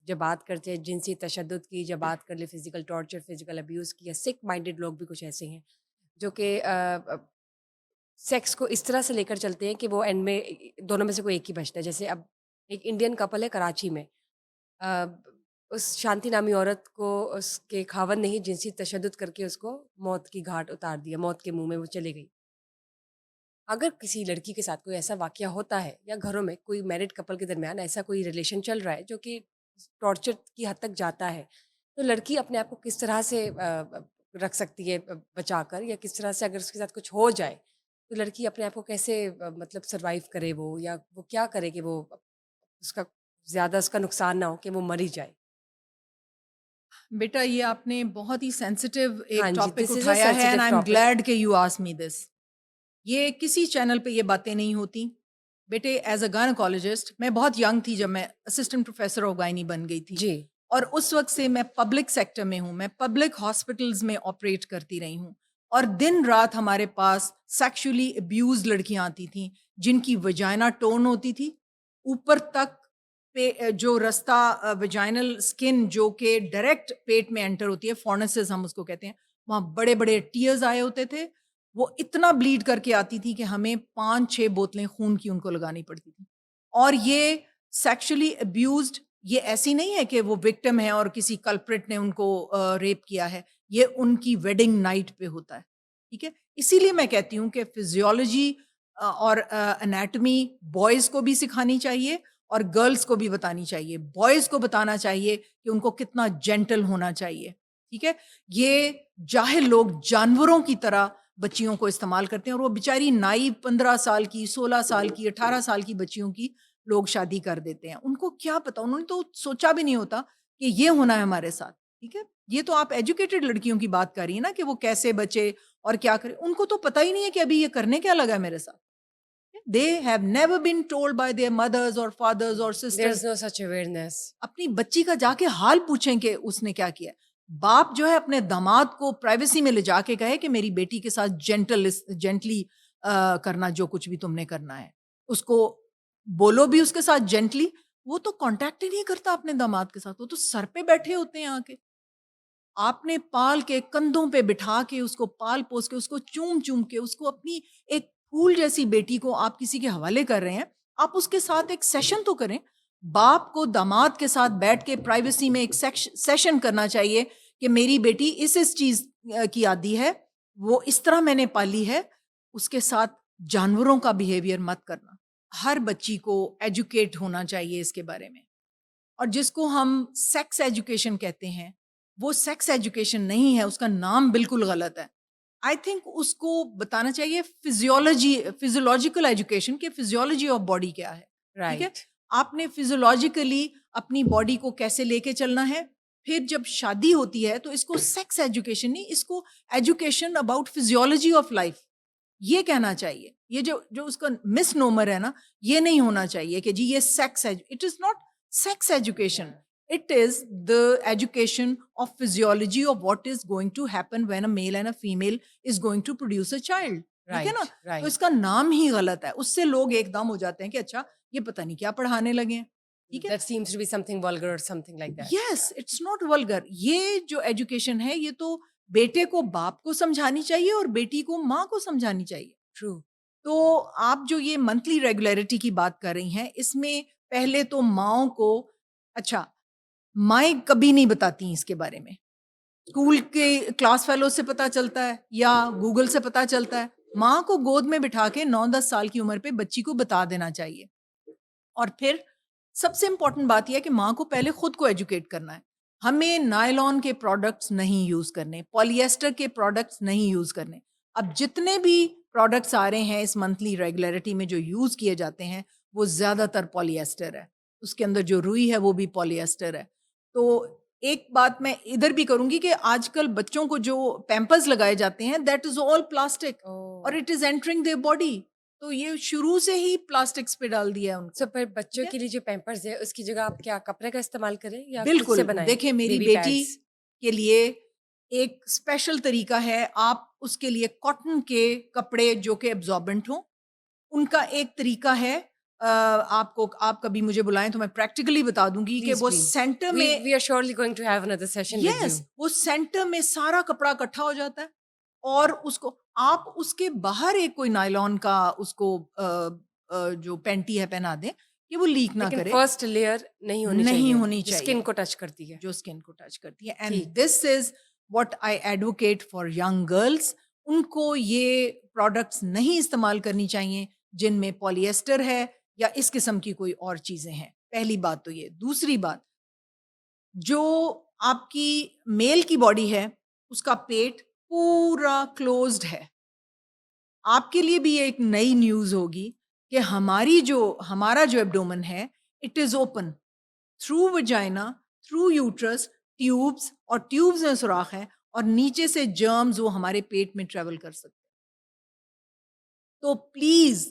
जब बात करते हैं जिनसी तशद्दुद की, जब बात कर ले फिजिकल टॉर्चर, फिजिकल अब्यूज़ की, या सिक माइंडेड लोग भी कुछ ऐसे हैं जो कि सेक्स को इस तरह से लेकर चलते हैं कि वो एंड में दोनों में से कोई एक ही बचता है। जैसे अब एक इंडियन कपल है कराची में, अ, उस शांति नामी औरत को उसके खावंद ने ही जिनसी तशद्दुद करके उसको मौत की घाट उतार दिया, मौत के मुँह में वो चली गई। अगर किसी लड़की के साथ कोई ऐसा वाक़या होता है या घरों में कोई मैरिड कपल के दरमियान ऐसा कोई रिलेशन चल रहा है जो कि टॉर्चर की हद तक जाता है, तो लड़की अपने आप को किस तरह से रख सकती है बचाकर, या किस तरह से अगर उसके साथ कुछ हो जाए, तो लड़की अपने आप को कैसे मतलब सर्वाइव करे वो, या वो क्या करे कि वो उसका ज़्यादा उसका नुकसान ना हो कि वो मर ही जाए? बेटा, ये आपने बहुत ही सेंसिटिव एक हाँ जी, टॉपिक दिस इज़ अ उठाया है and sensitive I am topic. Glad कि यू आस्क्ड मी दिस। ये किसी चैनल पे ये बातें नहीं होती। बेटे, एज अ गायनेकोलॉजिस्ट मैं बहुत यंग थी जब मैं असिस्टेंट प्रोफेसर ऑफ गायनी बन गई थी, जी, और उस वक्त से मैं पब्लिक सेक्टर में हूँ, मैं पब्लिक हॉस्पिटल्स में ऑपरेट करती रही हूँ। और दिन रात हमारे पास सेक्सुअली अब्यूज लड़कियां आती थीं जिनकी वजाइना टोन होती थी ऊपर तक, पे जो रास्ता वजाइनल स्किन जो कि डायरेक्ट पेट में एंटर होती है, फोर्निसिस हम उसको कहते हैं, वहाँ बड़े बड़े टीयर्स आए होते थे। वो इतना ब्लीड करके आती थी कि हमें 5-6 बोतलें खून की उनको लगानी पड़ती थी। और ये सेक्सुअली अब्यूज्ड, ये ऐसी नहीं है कि वो विक्टिम है और किसी कल्प्रिट ने उनको रेप किया है। ये उनकी वेडिंग नाइट पे होता है, ठीक है? इसीलिए मैं कहती हूँ कि फिजियोलॉजी और एनाटॉमी बॉयज़ को भी सिखानी चाहिए और गर्ल्स को भी बतानी चाहिए। बॉयज़ को बताना चाहिए कि उनको कितना जेंटल होना चाहिए, ठीक है? ये जाहिल लोग जानवरों की तरह बच्चियों को इस्तेमाल करते हैं, और वो बेचारी नाइव 15 साल की, 16 साल की, 18 साल की बच्चियों की लोग शादी कर देते हैं। उनको क्या पता, उन्होंने तो सोचा भी नहीं होता कि ये होना है हमारे साथ, ठीक है? ये तो आप एजुकेटेड लड़कियों की बात कर रही हैं ना कि वो कैसे बचे और क्या करें। उनको तो पता ही नहीं है कि अभी ये करने क्या लगा है मेरे साथ। They have never been told by their mothers और फादर्स और their sisters. Is no such awareness. अपनी बच्ची का जाके हाल पूछें कि उसने क्या किया। बाप जो है अपने दामाद को प्राइवेसी में ले जाके कहे कि मेरी बेटी के साथ जेंटली करना, जो कुछ भी तुमने करना है उसको बोलो भी उसके साथ जेंटली। वो तो कांटेक्ट ही नहीं करता अपने दामाद के साथ, वो तो सर पे बैठे होते हैं आके। आपने पाल के कंधों पे बिठा के उसको पाल पोस के उसको चूम चूम के उसको अपनी एक फूल जैसी बेटी को आप किसी के हवाले कर रहे हैं। आप उसके साथ एक सेशन तो करें। बाप को दामाद के साथ बैठ के प्राइवेसी में एक सेशन करना चाहिए कि मेरी बेटी इस चीज की आदी है, वो इस तरह मैंने पाली है। उसके साथ जानवरों का बिहेवियर मत करना। हर बच्ची को एजुकेट होना चाहिए इसके बारे में। और जिसको हम सेक्स एजुकेशन कहते हैं, वो सेक्स एजुकेशन नहीं है, उसका नाम बिल्कुल गलत है। आई थिंक उसको बताना चाहिए फिजियोलॉजिकल एजुकेशन, कि फिजियोलॉजी ऑफ बॉडी क्या है, ठीक है? राइट। आपने फिजियोलॉजिकली अपनी बॉडी को कैसे लेके चलना है। फिर जब शादी होती है तो इसको सेक्स एजुकेशन नहीं, इसको education about physiology of life ये कहना चाहिए। ये जो जो उसका मिसनोमर है ना, ये नहीं होना चाहिए कि जी ये सेक्स है। It is not sex education, it is the education of physiology of what is going to happen when a male and a female is going to produce a child, ठीक है राइट, ना? तो right. इसका नाम ही गलत है, उससे लोग एकदम हो जाते हैं कि अच्छा, ये पता नहीं क्या पढ़ाने लगे हैं, ठीक है? That seems to be something vulgar or something like that. Yes, it's not vulgar. ये जो एजुकेशन है, ये तो बेटे को बाप को समझानी चाहिए और बेटी को माँ को समझानी चाहिए। True. तो आप जो ये मंथली रेगुलरिटी की बात कर रही हैं, इसमें पहले तो माँओं को, अच्छा, माएँ कभी नहीं बताती इसके बारे में। स्कूल के क्लास फेलो से पता चलता है या गूगल से पता चलता है। माँ को गोद में बिठा के 9-10 साल की उम्र पे बच्ची को बता देना चाहिए। और फिर सबसे इम्पोर्टेंट बात ये है कि माँ को पहले खुद को एजुकेट करना है। हमें नायलॉन के प्रोडक्ट्स नहीं यूज़ करने, पॉलिएस्टर के प्रोडक्ट्स नहीं यूज़ करने। अब जितने भी प्रोडक्ट्स आ रहे हैं इस मंथली रेगुलरिटी में जो यूज़ किए जाते हैं, वो ज़्यादातर पॉलिएस्टर है। उसके अंदर जो रुई है वो भी पॉलिएस्टर है। तो एक बात मैं इधर भी करूँगी कि आजकल बच्चों को जो पैम्पर्स लगाए जाते हैं, दैट इज़ ऑल प्लास्टिक और Oh. It is entering their body. तो ये शुरू से ही प्लास्टिक्स पे डाल दिया है सो उनको, पर ठीक बच्चों है? के लिए जो पैम्पर्स है, उसकी जगह आप क्या कपड़े का इस्तेमाल करें या खुद से बिल्कुल, बनाएँ? देखिए मेरी बेबी बेटी पैड्स। के लिए एक स्पेशल तरीका है, आप उसके लिए कॉटन के कपड़े जो कि एब्ज़ॉर्बेंट हों, उनका एक तरीका है। आप कभी मुझे बुलाएं तो मैं प्रैक्टिकली बता दूंगी कि प्लीज वो प्लीज सेंटर वी में, we are surely going to have another session with you. Yes, वो सेंटर में सारा कपड़ा इकट्ठा हो जाता है और उसको आप उसके बाहर एक कोई नायलॉन का उसको जो पैंटी है पहना दें कि वो लीक ना लेकिन करे। फर्स्ट लेयर नहीं होनी नहीं चाहिए होनी जो स्किन चाहिए, को टच करती है। जो स्किन को टच करती है। एंड ठीक। This is what I advocate for young girls. उनको ये प्रोडक्ट्स नहीं इस्तेमाल करनी चाहिए जिनमें पॉलिएस्टर है या इस किस्म की कोई और चीजें हैं। पहली बात तो ये। दूसरी बात, जो आपकी मेल की बॉडी है उसका पेट पूरा क्लोज्ड है। आपके लिए भी ये एक नई न्यूज़ होगी कि हमारा जो एब्डोमेन है, it is open through vagina, through uterus, tubes, और ट्यूब्स में सुराख है और नीचे से जर्म्स वो हमारे पेट में ट्रेवल कर सकते हैं। तो प्लीज़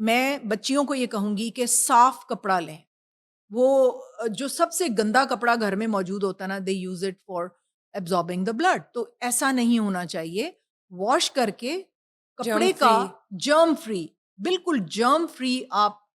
मैं बच्चियों को ये कहूँगी कि साफ कपड़ा लें। वो जो सबसे गंदा कपड़ा घर में मौजूद होता है ना, they use it for absorbing the blood, तो ऐसा नहीं होना चाहिए। वॉश करके जर्म कपड़े का फ्री। जर्म फ्री, बिल्कुल जर्म फ्री आप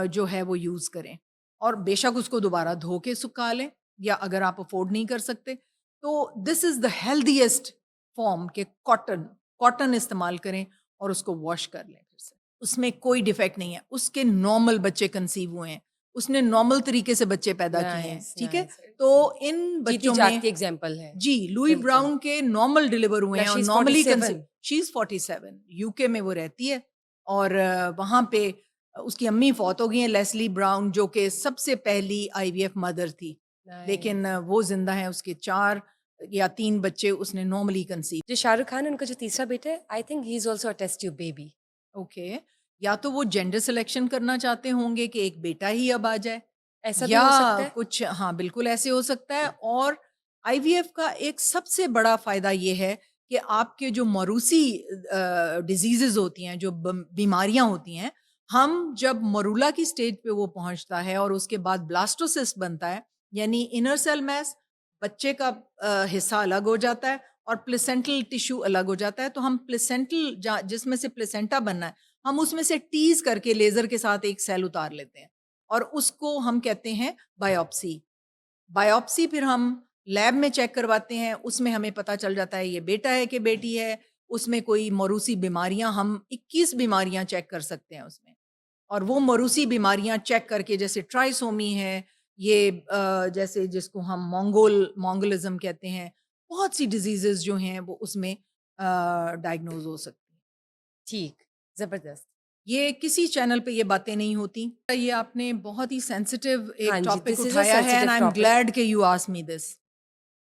जो है वो यूज़ करें और बेशक उसको दोबारा धो के सुखा लें, या अगर आप अफ़ोर्ड नहीं कर सकते तो this is the healthiest form के कॉटन इस्तेमाल करें और उसको वॉश कर लें फिर से। उसमें कोई डिफेक्ट नहीं है, उसके नॉर्मल बच्चे कंसीव हुए हैं, उसने नॉर्मल तरीके से बच्चे पैदा किए हैं, नाइस ठीक है? नाइस। तो इन जीती बच्चों जात में की एग्जांपल है। जी, लुई बिल्कुल। ब्राउन के नॉर्मल डिलीवर हुए ना हैं और she is normally conceive. 47। She is 47, UK में वो रहती है और वहाँ पे उसकी अम्मी फौत हो गई हैं, लेस्ली ब्राउन, जो कि सबसे पहली आईवीएफ मदर थी। लेकिन नाइस। वो ज़िंदा हैं, उसके 4 या 3 बच्चे उसने नॉर्मली कंसीव। जो शाहरुख खान है उनका जो तीसरा बेटा है, I think he is also a test tube baby. Okay, या तो वो जेंडर सिलेक्शन करना चाहते होंगे कि एक बेटा ही अब आ जाए, ऐसा भी या हो सकता है। कुछ, हाँ, बिल्कुल ऐसे हो सकता है। और आईवीएफ का एक सबसे बड़ा फ़ायदा ये है कि आपके जो मरूसी डिज़ीज़ेज़ होती हैं, जो बीमारियाँ होती हैं, हम जब मरूला की स्टेज पे वो पहुँचता है और उसके बाद ब्लास्टोसिस्ट बनता है, यानी इनर सेल मैस, बच्चे का हिस्सा अलग हो जाता है और प्लेसेंटल टिश्यू अलग हो जाता है, तो हम प्लेसेंटल जिसमें से प्लेसेंटा बनना है, हम उसमें से टीज़ करके लेज़र के साथ एक सेल उतार लेते हैं और उसको हम कहते हैं बायोप्सी। बायोप्सी फिर हम लैब में चेक करवाते हैं, उसमें हमें पता चल जाता है ये बेटा है कि बेटी है, उसमें कोई मरूसी बीमारियाँ, हम 21 बीमारियाँ चेक कर सकते हैं उसमें। और वो मरूसी बीमारियाँ चेक करके, जैसे ट्राइसोमी है, ये जैसे जिसको हम मंगोलिज़्म कहते हैं, बहुत सी डिज़ीज़ेज़ जो हैं वो उसमें डायग्नोज़ हो सकती हैं। ठीक, जबरदस्त। ये किसी चैनल पे ये बातें नहीं होती। ये आपने बहुत ही सेंसिटिव एक हाँ जी, टॉपिक दिस इज अ उठाया है and sensitive I am topic. Glad कि यू आस्क्ड मी दिस।